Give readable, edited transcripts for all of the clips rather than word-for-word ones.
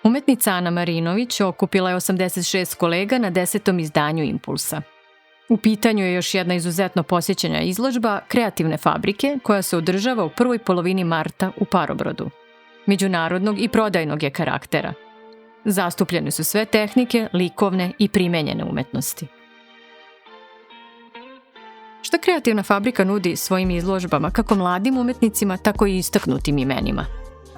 Umetnica Ana Marinović okupila je 86 kolega na 10. izdanju Impulsa. U pitanju je još jedna izuzetno posjećena izložba Kreativne fabrike koja se održava u prvoj polovini marta u Parobrodu. Međunarodnog i prodajnog je karaktera. Zastupljene su sve tehnike, likovne i primenjene umetnosti. Šta Kreativna fabrika nudi svojim izložbama kako mladim umetnicima, tako i istaknutim imenima?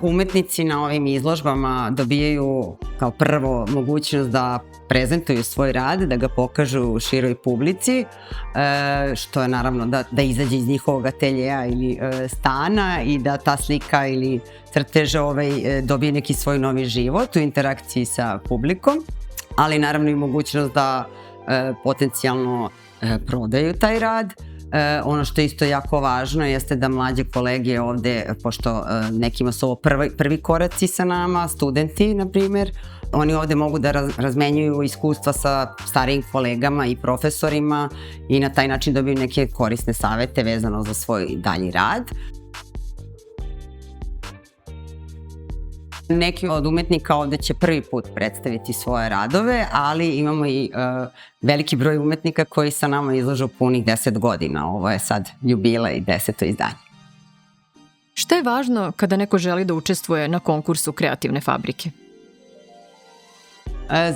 Umetnici na ovim izložbama dobijaju kao prvo mogućnost da prezentuju svoj rad, da ga pokažu široj publici, što je naravno da izađe iz njihovog ateljeja ili stana i da ta slika ili crtež dobije neki svoj novi život u interakciji sa publikom, ali naravno i mogućnost da potencijalno prodaju taj rad. Ono što je isto jako važno jeste da mlađe kolege ovde, pošto nekima su ovo prvi koraci sa nama, studenti na primjer, oni ovde mogu da razmenjuju iskustva sa starijim kolegama i profesorima i na taj način dobiju neke korisne savete vezano za svoj dalji rad. Neki od umetnika ovde će prvi put predstaviti svoje radove, ali imamo i veliki broj umetnika koji sa nama izlažu punih 10 godina. Ovo je sad jubilej 10. izdanje. Šta je važno kada neko želi da učestvuje na konkursu Kreativne fabrike?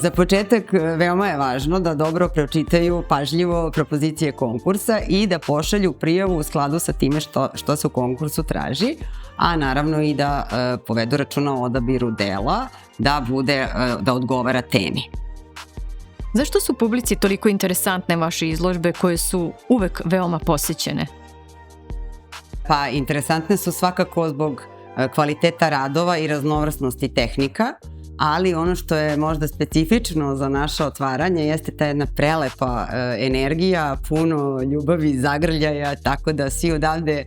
Za početak veoma je važno da dobro pročitaju pažljivo propozicije konkursa i da pošalju prijavu u skladu sa time što se u konkursu traži, a naravno i da povedu računa o odabiru dela, da odgovara temi. Zašto su publici toliko interesantne vaše izložbe koje su uvek veoma posećene? Pa interesantne su svakako zbog kvaliteta radova i raznovrsnosti tehnika, ali ono što je možda specifično za naše otvaranje jeste ta jedna prelepa energija, puno ljubavi, zagrljaja, tako da svi odavde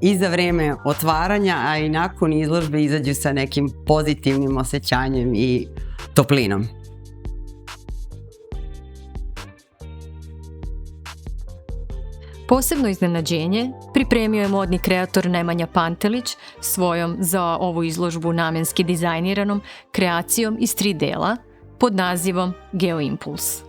i za vreme otvaranja, a i nakon izložbe izađu sa nekim pozitivnim osjećanjem i toplinom. Posebno iznenađenje pripremio je modni kreator Nemanja Pantelić svojom za ovu izložbu namenski dizajniranom kreacijom iz 3 dela pod nazivom Geoimpuls.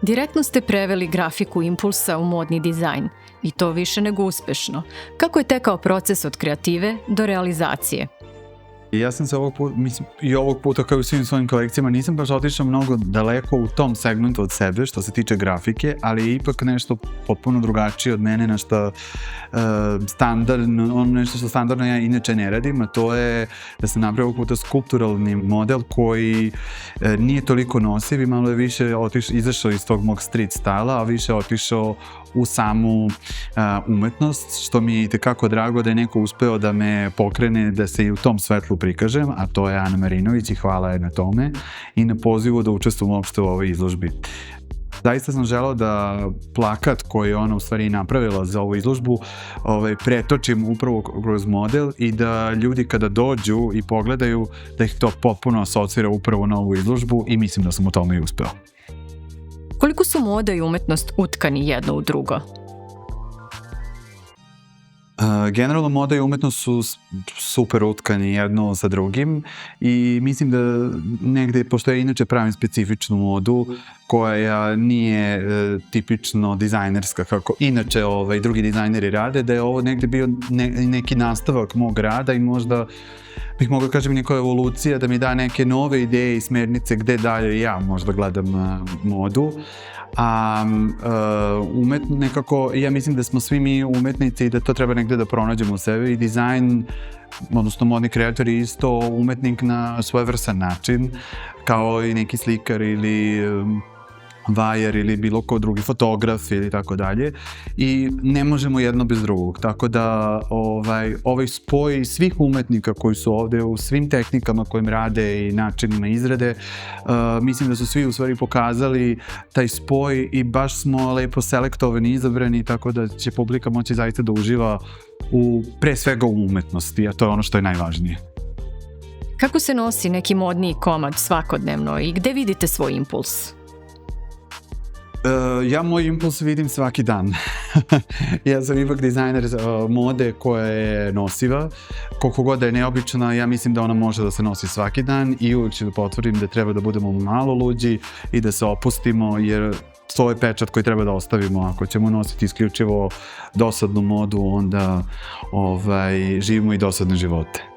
Direktno ste preveli grafiku Impulsa u modni dizajn i to više nego uspešno. Kako je tekao proces od kreative do realizacije? Ja sam se ovog puta kao i u svim svojim kolekcijama nisam baš otišao mnogo daleko u tom segmentu od sebe što se tiče grafike, ali je ipak nešto potpuno drugačije od mene na što nešto što standardno ja inače ne radim, a to je da sam napravio ovog puta skulpturalni model koji nije toliko nosiv i malo je više izašao iz tog mog street stila, a više otišao u samu umetnost, što mi je itekako drago da je neko uspeo da me pokrene da se i u tom svetlu prikažem, a to je Ana Marinović i hvala je na tome i na pozivu da učestvujem uopšte u ovoj izložbi. Zaista sam želeo da plakat koji je ona u stvari napravila za ovu izložbu pretočim upravo kroz model i da ljudi kada dođu i pogledaju da ih to potpuno asocira upravo na ovu izložbu i mislim da sam u tome i uspeo. Koliko su moda i umetnost utkani jedno u drugo? Generalno moda i umetnost su super utkani jedno sa drugim i mislim da negde, pošto ja inače pravim specifičnu modu koja nije tipično dizajnerska kako inače drugi dizajneri rade, da je ovo negde bio neki nastavak mog rada i možda bih mogla kažem neka evolucija da mi da neke nove ideje i smernice gde dalje ja možda gledam modu. A nekako ja mislim da smo svi mi umetnici i da to treba negde da pronađemo u sebi i dizajn, odnosno modni kreator je isto umetnik na svojevrsan način kao i neki slikar ili vajar ili bilo ko drugi fotograf ili tako dalje i ne možemo jedno bez drugog, tako da ovaj spoj svih umetnika koji su ovde u svim tehnikama kojim rade i načinima izrade, mislim da su svi u stvari pokazali taj spoj i baš smo lepo selektovani, izabrani, tako da će publika moći zaista da uživa pre svega u umetnosti, a to je ono što je najvažnije. Kako se nosi neki modni komad svakodnevno i gde vidite svoj impuls? Ja moj impuls vidim svaki dan. Ja sam ipak dizajner mode koja je nosiva. Koliko god da je neobična, ja mislim da ona može da se nosi svaki dan i uvijek ću da potvrdim da treba da budemo malo luđi i da se opustimo, jer to je pečat koji treba da ostavimo. Ako ćemo nositi isključivo dosadnu modu, onda živimo i dosadne živote.